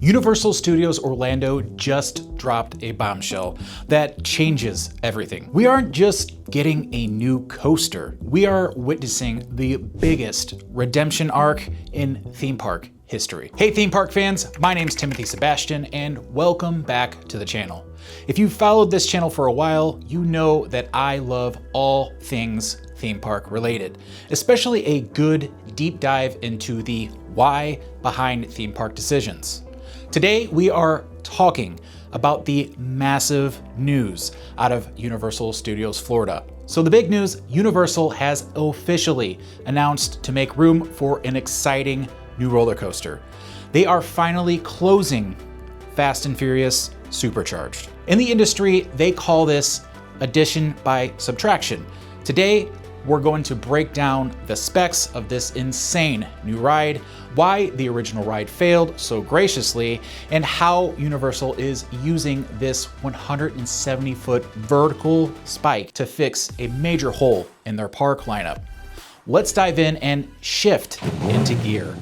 Universal Studios Orlando just dropped a bombshell that changes everything. We aren't just getting a new coaster, we are witnessing the biggest redemption arc in theme park history. Hey theme park fans, my name's Sebastian and welcome back to the channel. If you've followed this channel for a while, you know that I love all things theme park related, especially a good deep dive into the why behind theme park decisions. Today, we are talking about the massive news out of Universal Studios Florida. So the big news, Universal has officially announced to make room for an exciting new roller coaster. They are finally closing Fast and Furious Supercharged. In the industry, they call this addition by subtraction. Today, we're going to break down the specs of this insane new ride, why the original ride failed so graciously, and how Universal is using this 170-foot vertical spike to fix a major hole in their park lineup. Let's dive in and shift into gear.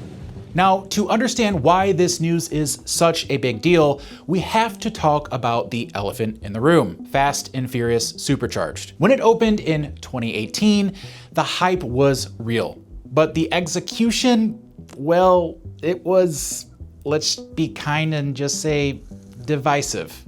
Now, to understand why this news is such a big deal, we have to talk about the elephant in the room, Fast and Furious Supercharged. When it opened in 2018, the hype was real, but the execution, well, it was, let's be kind and just say, divisive.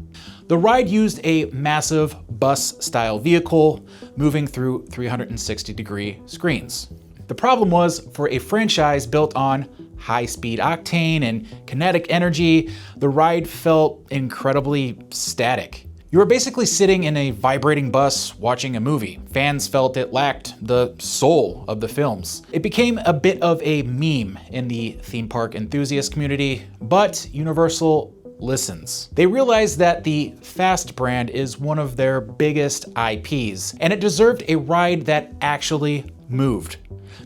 The ride used a massive bus-style vehicle moving through 360-degree screens. The problem was, for a franchise built on high-speed octane and kinetic energy, the ride felt incredibly static. You were basically sitting in a vibrating bus watching a movie. Fans felt it lacked the soul of the films. It became a bit of a meme in the theme park enthusiast community, but Universal listens. They realize that the Fast brand is one of their biggest IPs, and it deserved a ride that actually moved.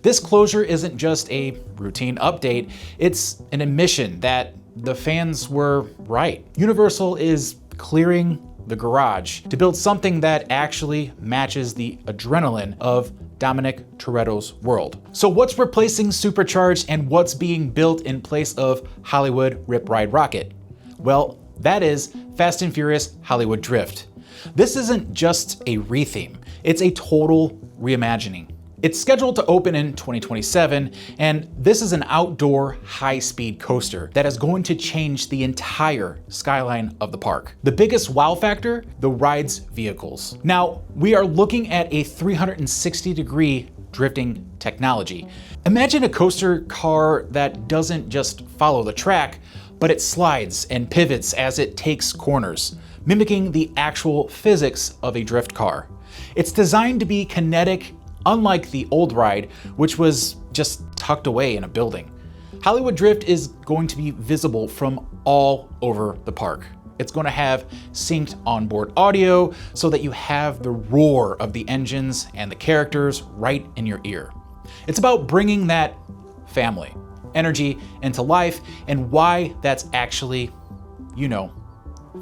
This closure isn't just a routine update, it's an admission that the fans were right. Universal is clearing the garage to build something that actually matches the adrenaline of Dominic Toretto's world. So what's replacing Supercharged and what's being built in place of Hollywood Rip Ride Rocket? Well, that is Fast and Furious Hollywood Drift. This isn't just a retheme, it's a total reimagining. It's scheduled to open in 2027, and this is an outdoor high-speed coaster that is going to change the entire skyline of the park. The biggest wow factor, the ride's vehicles. Now, we are looking at a 360-degree drifting technology. Imagine a coaster car that doesn't just follow the track, but it slides and pivots as it takes corners, mimicking the actual physics of a drift car. It's designed to be kinetic, unlike the old ride, which was just tucked away in a building. Hollywood Drift is going to be visible from all over the park. It's going to have synced onboard audio so that you have the roar of the engines and the characters right in your ear. It's about bringing that family energy into life and why that's actually,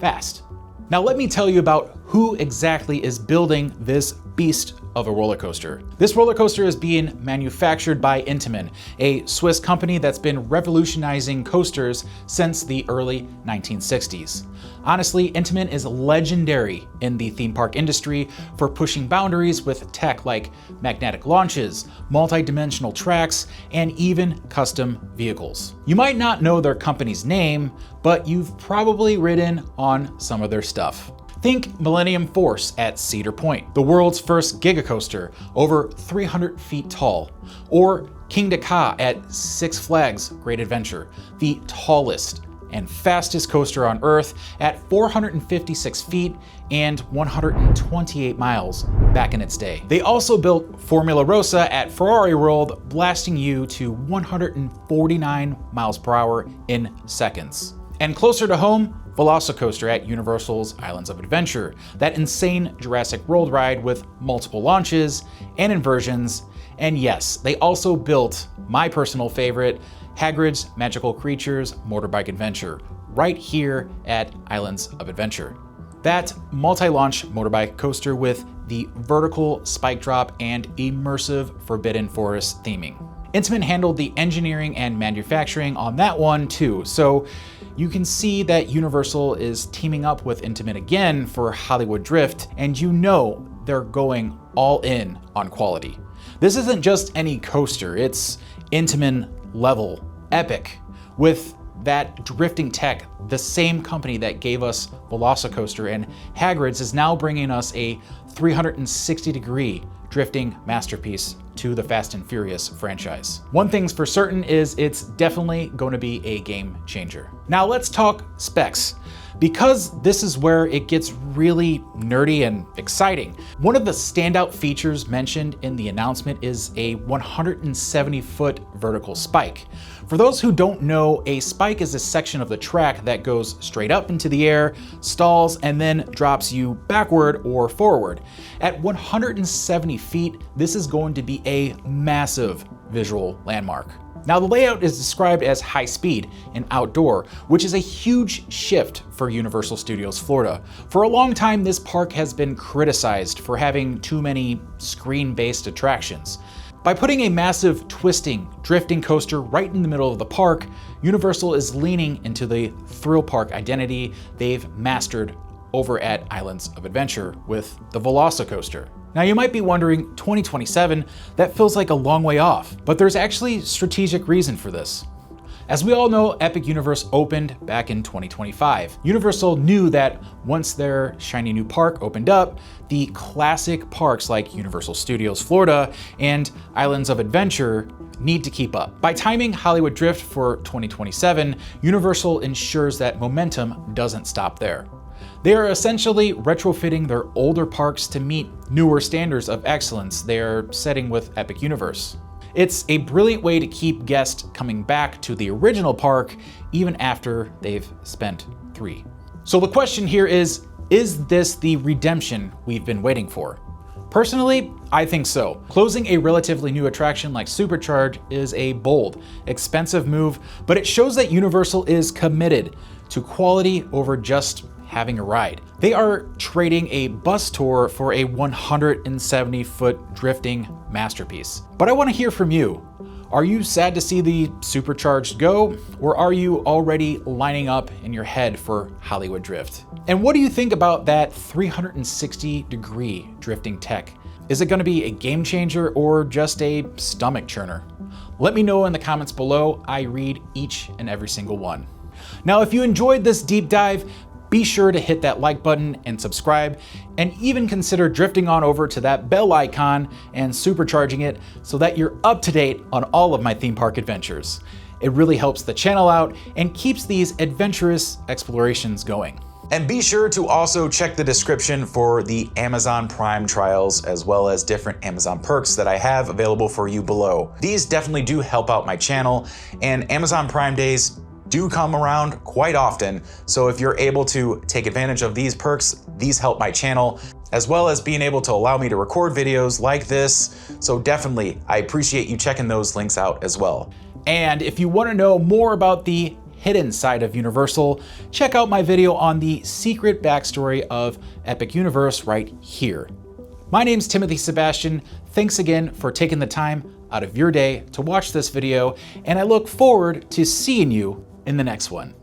fast. Now let me tell you about who exactly is building this beast of a roller coaster. This roller coaster is being manufactured by Intamin, a Swiss company that's been revolutionizing coasters since the early 1960s. Honestly, Intamin is legendary in the theme park industry for pushing boundaries with tech like magnetic launches, multi-dimensional tracks, and even custom vehicles. You might not know their company's name, but you've probably ridden on some of their stuff. Think Millennium Force at Cedar Point, the world's first gigacoaster, over 300 feet tall, or King Ka at Six Flags Great Adventure, the tallest and fastest coaster on Earth at 456 feet and 128 miles back in its day. They also built Formula Rossa at Ferrari World, blasting you to 149 miles per hour in seconds. And closer to home, VelociCoaster at Universal's Islands of Adventure, that insane Jurassic World ride with multiple launches and inversions. And yes, they also built my personal favorite, Hagrid's Magical Creatures Motorbike Adventure, right here at Islands of Adventure. That multi-launch motorbike coaster with the vertical spike drop and immersive Forbidden Forest theming. Intamin handled the engineering and manufacturing on that one too, so you can see that Universal is teaming up with Intamin again for Hollywood Drift, and you know they're going all in on quality. This isn't just any coaster, it's Intamin level epic with that drifting tech. The same company that gave us VelociCoaster and Hagrid's is now bringing us a 360-degree drifting masterpiece to the Fast and Furious franchise. One thing's for certain is it's definitely going to be a game changer. Now let's talk specs, because this is where it gets really nerdy and exciting. One of the standout features mentioned in the announcement is a 170-foot vertical spike. For those who don't know, a spike is a section of the track that goes straight up into the air, stalls, and then drops you backward or forward. At 170 feet, this is going to be a massive visual landmark. Now, the layout is described as high speed and outdoor, which is a huge shift for Universal Studios Florida. For a long time, this park has been criticized for having too many screen-based attractions. By putting a massive twisting, drifting coaster right in the middle of the park, Universal is leaning into the thrill park identity they've mastered over at Islands of Adventure with the VelociCoaster. Now you might be wondering, 2027, that feels like a long way off, but there's actually strategic reason for this. As we all know, Epic Universe opened back in 2025. Universal knew that once their shiny new park opened up, the classic parks like Universal Studios Florida and Islands of Adventure need to keep up. By timing Hollywood Drift for 2027, Universal ensures that momentum doesn't stop there. They are essentially retrofitting their older parks to meet newer standards of excellence they are setting with Epic Universe. It's a brilliant way to keep guests coming back to the original park even after they've spent 3. So the question here is this the redemption we've been waiting for? Personally, I think so. Closing a relatively new attraction like Supercharged is a bold, expensive move, but it shows that Universal is committed to quality over just having a ride. They are trading a bus tour for a 170-foot drifting masterpiece. But I want to hear from you. Are you sad to see the Supercharged go, or are you already lining up in your head for Hollywood Drift? And what do you think about that 360-degree drifting tech? Is it going to be a game changer or just a stomach churner? Let me know in the comments below. I read each and every single one. Now, if you enjoyed this deep dive, be sure to hit that like button and subscribe, and even consider drifting on over to that bell icon and supercharging it so that you're up to date on all of my theme park adventures. It really helps the channel out and keeps these adventurous explorations going. And be sure to also check the description for the Amazon Prime trials, as well as different Amazon perks that I have available for you below. These definitely do help out my channel, and Amazon Prime days do come around quite often, so if you're able to take advantage of these perks, these help my channel, as well as being able to allow me to record videos like this. So definitely, I appreciate you checking those links out as well. And if you want to know more about the hidden side of Universal, check out my video on the secret backstory of Epic Universe right here. My name's Timothy Sebastian. Thanks again for taking the time out of your day to watch this video, and I look forward to seeing you in the next one.